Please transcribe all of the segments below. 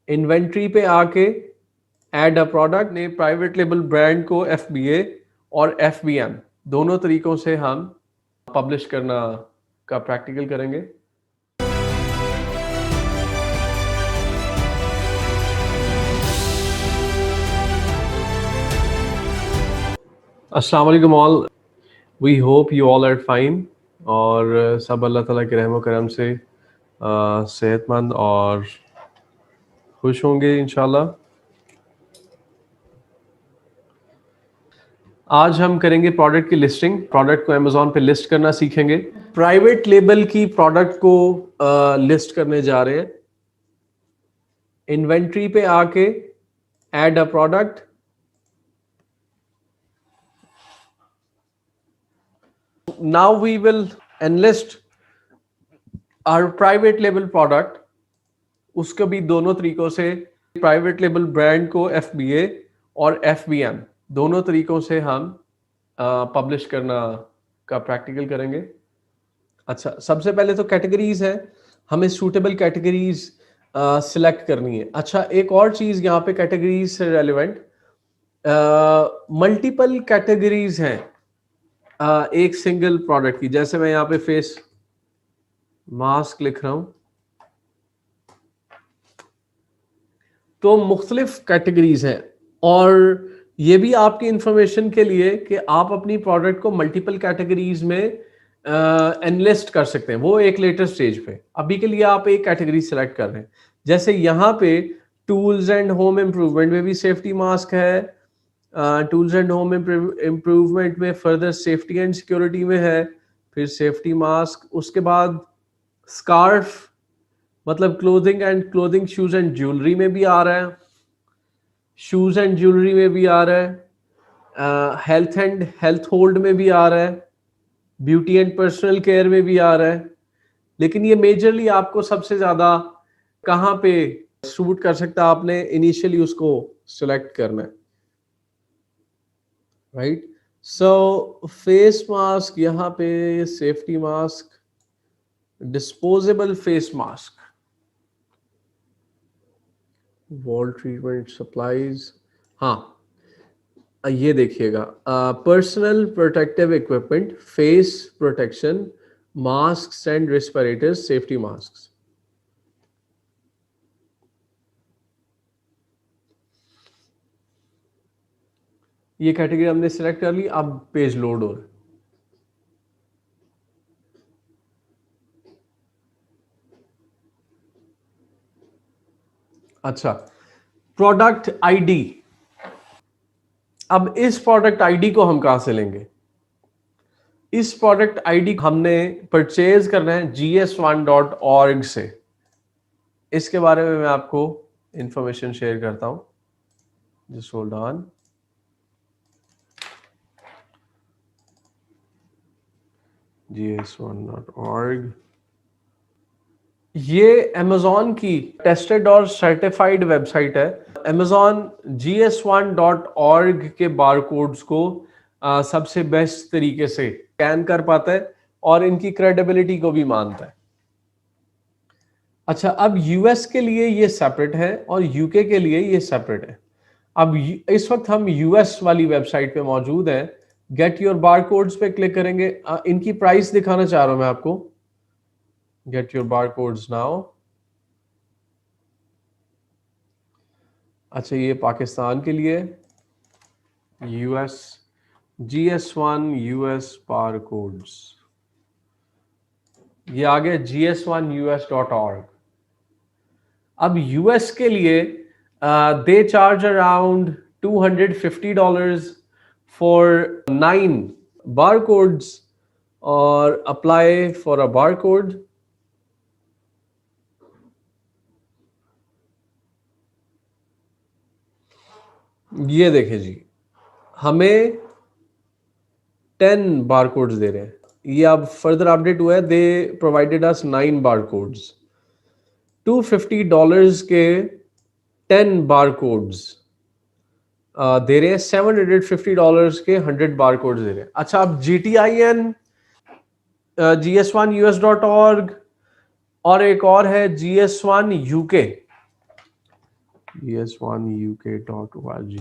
Inventory पे आके add a product ने प्राइवेट लेबल ब्रांड को FBA और FBM दोनों तरीकों से हम पब्लिश करना का प्रैक्टिकल करेंगे। अस्सलाम वालेकुम all, we hope you all are fine और सब अल्लाह ताला के रहमो करम से सेहतमंद और खुश होंगे इंशाल्लाह। आज हम करेंगे प्रोडक्ट की लिस्टिंग। प्रोडक्ट को अमेज़ॉन पे लिस्ट करना सीखेंगे। प्राइवेट लेबल की प्रोडक्ट को लिस्ट करने जा रहे हैं। इन्वेंट्री पे आके add a product, now we will enlist our private label product. उसको भी दोनों तरीकों से, प्राइवेट लेबल ब्रांड को FBA और FBM दोनों तरीकों से हम पब्लिश करना का प्रैक्टिकल करेंगे। अच्छा, सबसे पहले तो कैटेगरीज है, हमें सूटेबल कैटेगरीज सिलेक्ट करनी है। अच्छा, एक और चीज यहाँ पे कैटेगरीज से रेलिवेंट, मल्टीपल कैटेगरीज हैं एक सिंगल प्रोडक्ट की। जैसे मैं यहाँ पे फेस मास्क लिख रहा हूं, तो मुख्तलिफ कैटेगरीज हैं। और ये भी आपकी इंफॉर्मेशन के लिए कि आप अपनी प्रोडक्ट को मल्टीपल कैटेगरीज में एनलिस्ट कर सकते हैं, वो एक लेटर स्टेज पे। अभी के लिए आप एक कैटेगरी सेलेक्ट कर रहे हैं। जैसे यहाँ पे टूल्स एंड होम इम्प्रूवमेंट में भी सेफ्टी मास्क है, टूल्स एंड होम इम्प्रूवमेंट में फर्दर सेफ्टी एंड सिक्योरिटी में है, फिर सेफ्टी मास्क। उसके बाद स्कार्फ मतलब क्लोथिंग शूज एंड ज्वेलरी में भी आ रहा है, शूज एंड ज्वेलरी में भी आ रहा है, हेल्थ एंड हेल्थ होल्ड में भी आ रहा है, ब्यूटी एंड पर्सनल केयर में भी आ रहा है। लेकिन ये मेजरली आपको सबसे ज्यादा कहाँ पे सूट कर सकता है, आपने इनिशियली उसको सिलेक्ट करना है, राइट। सो फेस मास्क, यहाँ पे safety mask, disposable face mask, wall treatment supplies. हाँ, ये देखिएगा, personal protective equipment, face protection, mask and respirators, safety mask. ये कैटेगरी हमने सिलेक्ट कर ली। अब पेज लोड हो रहा है। अच्छा, प्रोडक्ट आईडी। अब इस प्रोडक्ट आईडी को हम कहां से लेंगे? इस प्रोडक्ट आईडी हमने परचेज करना है gs1.org से। इसके बारे में मैं आपको इंफॉर्मेशन शेयर करता हूं, जस्ट होल्ड ऑन। gs1.org ये अमेजॉन की टेस्टेड और सर्टिफाइड वेबसाइट है। अमेजॉन gs1.org के बारकोड्स को सबसे बेस्ट तरीके से स्कैन कर पाता है और इनकी क्रेडिबिलिटी को भी मानता है। अच्छा, अब यूएस के लिए ये सेपरेट है और यूके के लिए ये सेपरेट है। अब इस वक्त हम यूएस वाली वेबसाइट पे मौजूद हैं। गेट योर बारकोड्स पे क्लिक करेंगे। इनकी प्राइस दिखाना चाह रहा हूं मैं आपको। Get your barcodes now. अच्छा, ये पाकिस्तान के लिए यूएस GS1 यूएस बारकोड्स, ये आ गया gs1us.org। अब यूएस के लिए they charge around $250 for 9 barcodes और अप्लाई फॉर अ बारकोड। ये देखें जी, हमें 10 बारकोड्स दे रहे हैं। ये अब फर्दर अपडेट हुआ है। दे प्रोवाइडेड अस 9 बारकोड्स, $250 के 10 बारकोड्स दे रहे हैं, $750 के 100 बारकोड्स दे रहे हैं। अच्छा, अब GTIN gs1us.org और एक और है GS1 UK। gs1uk.org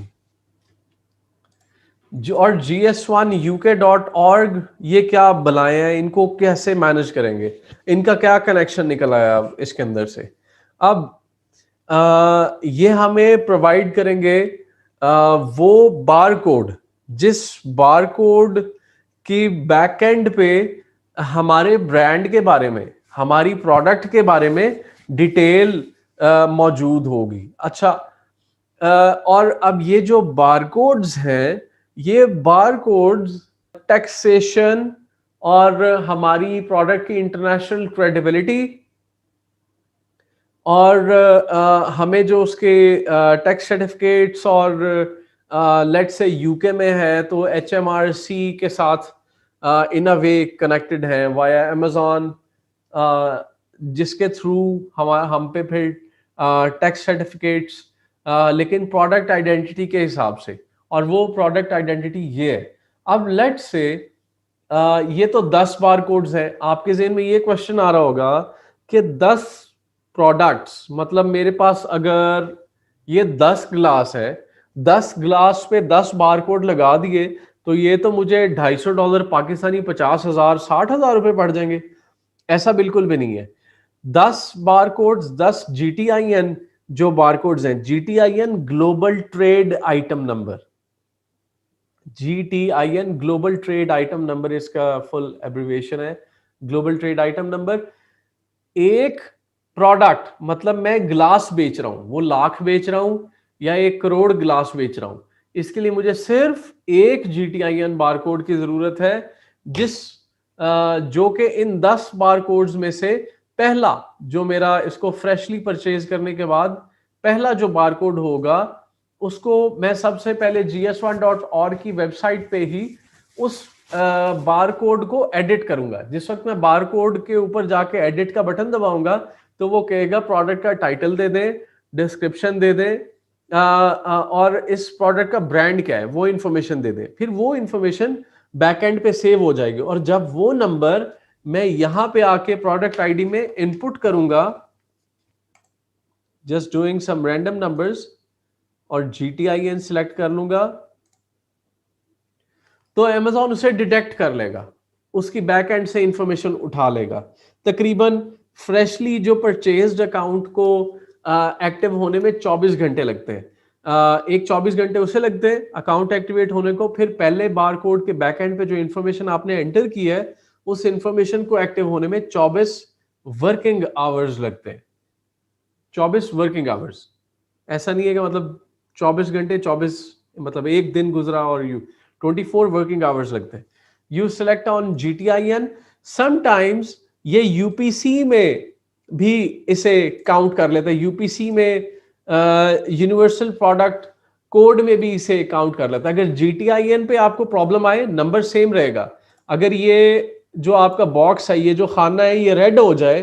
और gs1uk.org ये क्या बनाए हैं, इनको कैसे मैनेज करेंगे, इनका क्या कनेक्शन निकल आया इसके अंदर से। अब ये हमें प्रोवाइड करेंगे वो बार कोड, जिस बार कोड की बैकएंड पे हमारे ब्रांड के बारे में, हमारी प्रोडक्ट के बारे में डिटेल मौजूद होगी। अच्छा, और अब ये जो बारकोड्स हैं, ये बारकोड्स टैक्सेशन और हमारी प्रोडक्ट की इंटरनेशनल क्रेडिबिलिटी और हमें जो उसके टैक्स सर्टिफिकेट्स और लेट्स से यूके में है तो HMRC के साथ इन अ वे कनेक्टेड है वाया अमेजॉन, जिसके थ्रू हम पे फिर टैक्स सर्टिफिकेट्स, लेकिन प्रोडक्ट आइडेंटिटी के हिसाब से, और वो प्रोडक्ट आइडेंटिटी ये है। अब लेट्स से ये तो 10 बार कोड्स हैं। आपके ज़हन में ये क्वेश्चन आ रहा होगा कि 10 प्रोडक्ट्स मतलब मेरे पास अगर ये 10 ग्लास है, 10 ग्लास पे 10 बार कोड लगा दिए तो ये तो मुझे $250 पाकिस्तानी 50,000 60,000 रुपए पड़ जाएंगे। ऐसा बिल्कुल भी नहीं है। 10 बार कोड्स, 10 GTIN जो बार कोड्स हैं, GTIN global trade item number, GTIN global trade item number इसका फुल एब्रिविएशन है, ग्लोबल ट्रेड आइटम नंबर। एक प्रोडक्ट मतलब मैं ग्लास बेच रहा हूं, वो लाख बेच रहा हूं या 1 करोड़ ग्लास बेच रहा हूं, इसके लिए मुझे सिर्फ एक GTIN बारकोड की जरूरत है, जिस जो कि इन 10 बारकोड्स में से पहला जो मेरा इसको फ्रेशली परचेज करने के बाद पहला जो बारकोड होगा, उसको मैं सबसे पहले gs1.org की वेबसाइट पे ही उस बारकोड को एडिट करूंगा। जिस वक्त मैं बारकोड के ऊपर जाके एडिट का बटन दबाऊंगा तो वो कहेगा प्रोडक्ट का टाइटल दे दें, डिस्क्रिप्शन दे दें, और इस प्रोडक्ट का ब्रांड क्या है वो इंफॉर्मेशन दे दें। फिर वो इंफॉर्मेशन बैकएंड पे सेव हो जाएगी, और जब वो नंबर मैं यहां पे आके प्रोडक्ट आईडी में इनपुट करूंगा, just doing some random numbers, और GTIN सिलेक्ट कर लूंगा, तो अमेजॉन उसे डिटेक्ट कर लेगा, उसकी बैक एंड से इंफॉर्मेशन उठा लेगा। तकरीबन फ्रेशली जो परचेज्ड अकाउंट को एक्टिव होने में 24 घंटे लगते हैं। एक 24 घंटे उसे लगते हैं अकाउंट एक्टिवेट होने को, फिर पहले बार कोड के बैक एंड पे जो इंफॉर्मेशन आपने एंटर की है उस इंफॉर्मेशन को एक्टिव होने में 24 वर्किंग आवर्स लगते हैं। 24 वर्किंग आवर्स, ऐसा नहीं है कि मतलब 24 घंटे 24 मतलब एक दिन गुजरा, और 24 वर्किंग आवर्स लगते हैं। You select on GTIN। Sometimes ये यूपीसी में भी इसे काउंट कर लेता है, यूपीसी में यूनिवर्सल प्रोडक्ट कोड में भी इसे काउंट कर लेता है। अगर GTIN पे आपको प्रॉब्लम आए, नंबर सेम रहेगा। अगर ये जो आपका बॉक्स है, ये जो खाना है, ये रेड हो जाए,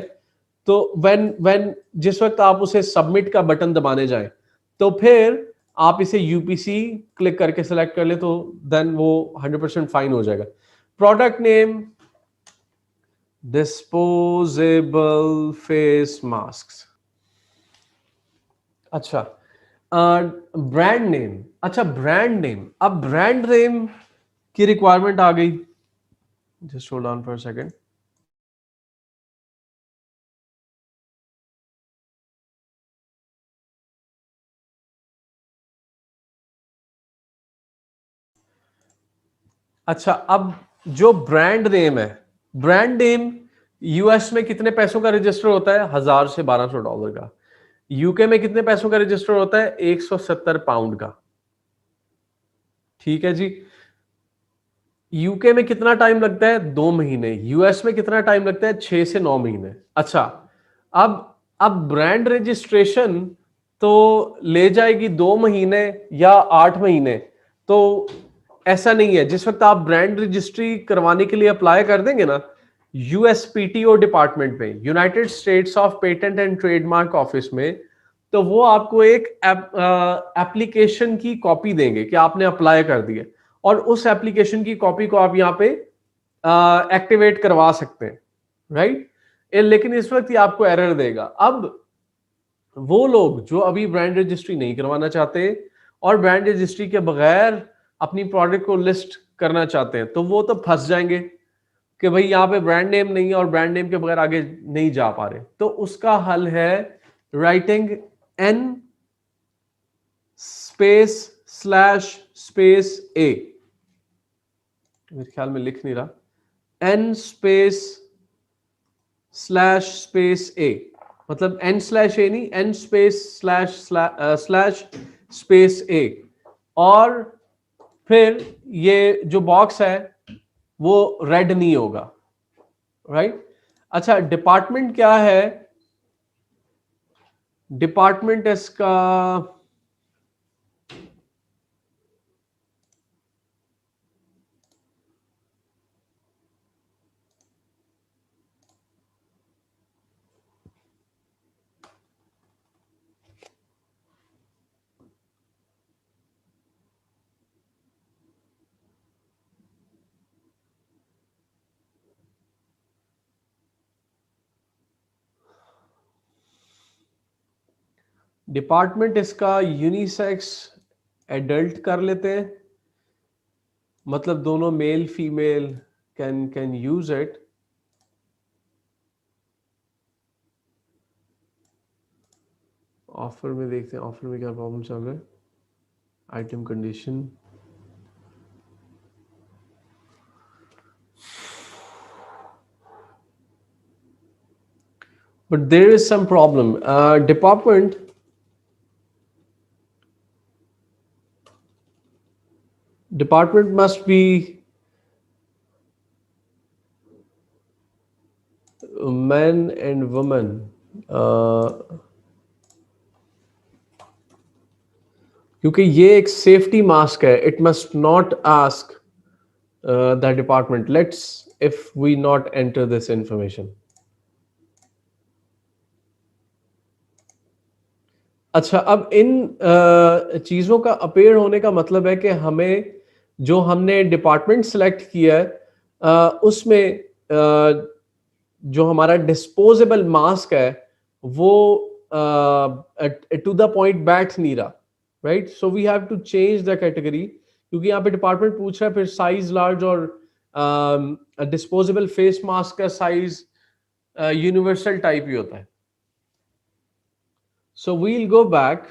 तो व्हेन जिस वक्त आप उसे सबमिट का बटन दबाने जाएं, तो फिर आप इसे यूपीसी क्लिक करके सिलेक्ट कर ले, तो देन वो 100% फाइन हो जाएगा। Product name disposable face mask. अच्छा, ब्रांड नेम। अच्छा, ब्रांड नेम, अब ब्रांड नेम की रिक्वायरमेंट आ गई। Just hold on for a second. अच्छा, अब जो ब्रांड नेम है, ब्रांड नेम यूएस में कितने पैसों का रजिस्टर होता है? 1000 से $1200 का। यूके में कितने पैसों का रजिस्टर होता है? 170 पाउंड का। ठीक है जी। यूके में कितना टाइम लगता है? 2 महीने। यूएस में कितना टाइम लगता है? 6 से 9 महीने। अच्छा, अब ब्रांड रजिस्ट्रेशन तो ले जाएगी 2 महीने या 8 महीने। तो ऐसा नहीं है, जिस वक्त आप ब्रांड रजिस्ट्री करवाने के लिए अप्लाई कर देंगे ना USPTO डिपार्टमेंट में, United states of patent and trademark office में, तो वो आपको एक एप्लीकेशन की कॉपी देंगे कि आपने अप्लाई कर दिया, और उस एप्लीकेशन की कॉपी को आप यहाँ पे एक्टिवेट करवा सकते हैं, राइट। लेकिन इस वक्त ये आपको एरर देगा। अब वो लोग जो अभी ब्रांड रजिस्ट्री नहीं करवाना चाहते और ब्रांड रजिस्ट्री के बगैर अपनी प्रोडक्ट को लिस्ट करना चाहते हैं, तो वो तो फंस जाएंगे कि भाई यहाँ पे ब्रांड नेम नहीं है और ब्रांड नेम के बगैर आगे नहीं जा पा रहे। तो उसका हल है writing N space slash space A. मेरे ख्याल में लिख नहीं रहा, N space slash space A, मतलब एन स्लैश ए नहीं, N space slash slash space A. और फिर ये जो बॉक्स है वो रेड नहीं होगा, राइट। अच्छा, डिपार्टमेंट क्या है? डिपार्टमेंट इसका डिपार्टमेंट इसका यूनिसेक्स एडल्ट कर लेते हैं, मतलब दोनों male female can use it. Offer में देखते हैं, ऑफर में क्या प्रॉब्लम चल रहा है। Item condition, but there is some problem. Department must be men and women. क्योंकि ये एक सेफ्टी मास्क है, it must not ask the department. Let's if we not enter this information. अच्छा, अब इन चीज़ों का अपेयर होने का मतलब है कि हमें जो हमने डिपार्टमेंट सेलेक्ट किया है उसमें जो हमारा डिस्पोजेबल मास्क है वो टू द पॉइंट बैठ नहीं रहा, right. So we have to change the category, क्योंकि यहाँ पे डिपार्टमेंट पूछ रहा है, फिर साइज लार्ज और डिस्पोजेबल फेस मास्क का साइज यूनिवर्सल टाइप ही होता है। So we'll go back.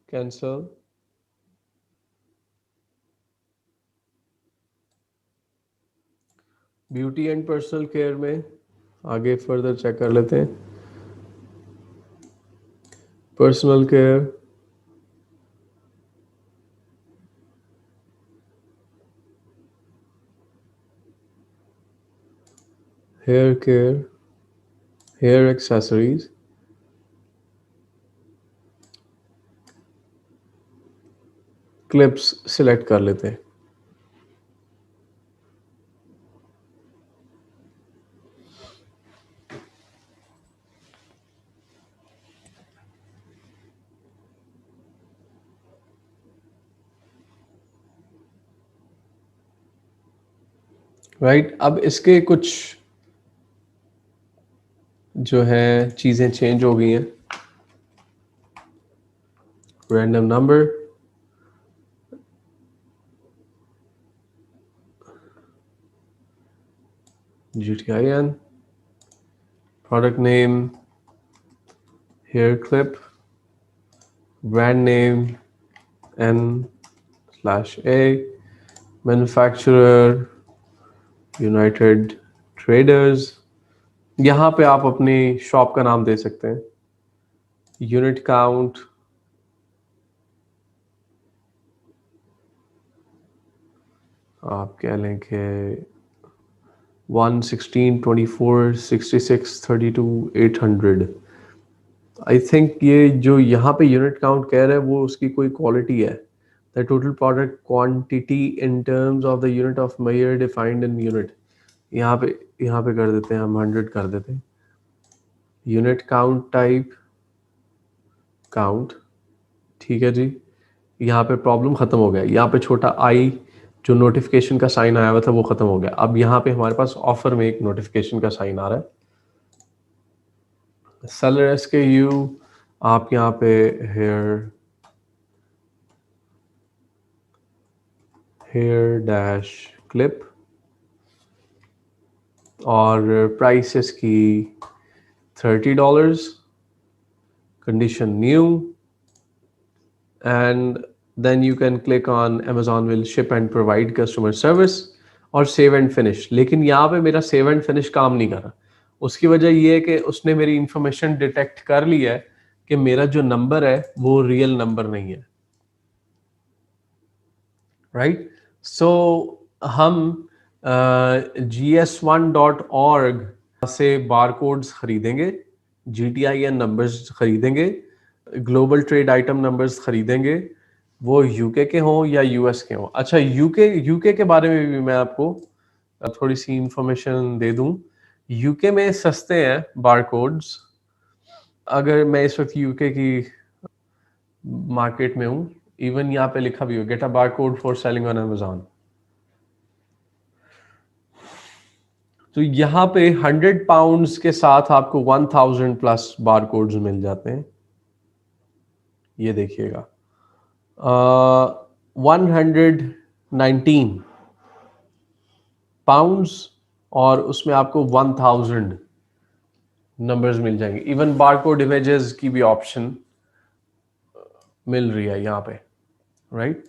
Cancel. Beauty and personal care में आगे फर्दर चेक कर लेते हैं। Personal care, hair care, hair accessories, clips select कर लेते हैं। राइट, अब इसके कुछ जो है चीजें चेंज हो गई हैं। Random number, GTIN, product name, hair clip, brand name N/A, manufacturer united traders. यहाँ पे आप अपनी शॉप का नाम दे सकते हैं। यूनिट काउंट, आप कह लें कि 1, 16, 24, 66, 32, 800। आई थिंक ये जो यहाँ पे यूनिट काउंट कह रहा है वो उसकी कोई क्वालिटी है। The total product quantity in terms of the unit of measure defined in unit. यहाँ पे कर देते हैं हम 100 कर देते हैं। यूनिट काउंट टाइप काउंट, ठीक है जी। यहाँ पे प्रॉब्लम खत्म हो गया, यहाँ पे छोटा आई जो नोटिफिकेशन का साइन आया हुआ था वो खत्म हो गया। अब यहाँ पे हमारे पास ऑफर में एक नोटिफिकेशन का साइन आ रहा है। सेलर SKU आप यहाँ पे हेयर डैश क्लिप और प्राइस इसकी $30, condition new, and then you can click on Amazon will ship and provide customer service और सेव एंड फिनिश। लेकिन यहाँ पे मेरा सेव एंड फिनिश काम नहीं कर रहा। उसकी वजह ये है कि उसने मेरी इंफॉर्मेशन डिटेक्ट कर ली है कि मेरा जो नंबर है वो रियल नंबर नहीं है, राइट। सो हम gs1.org से बारकोड्स खरीदेंगे, GTIN नंबर्स खरीदेंगे, ग्लोबल ट्रेड आइटम नंबर्स खरीदेंगे, वो यूके के हों या यूएस के हों। अच्छा, यूके के बारे में भी मैं आपको थोड़ी सी इंफॉर्मेशन दे दूं। यूके में सस्ते हैं बारकोड्स। अगर मैं इस वक्त यूके की मार्केट में हूं, इवन यहाँ पे लिखा भी हो get a barcode for selling on Amazon, तो यहाँ पे 100 पाउंड्स के साथ आपको 1000 प्लस बारकोड्स मिल जाते हैं। ये देखिएगा 119 पाउंड्स और उसमें आपको 1000 नंबर्स मिल जाएंगे। इवन बारकोड इमेजेस की भी ऑप्शन मिल रही है यहाँ पे, राइट।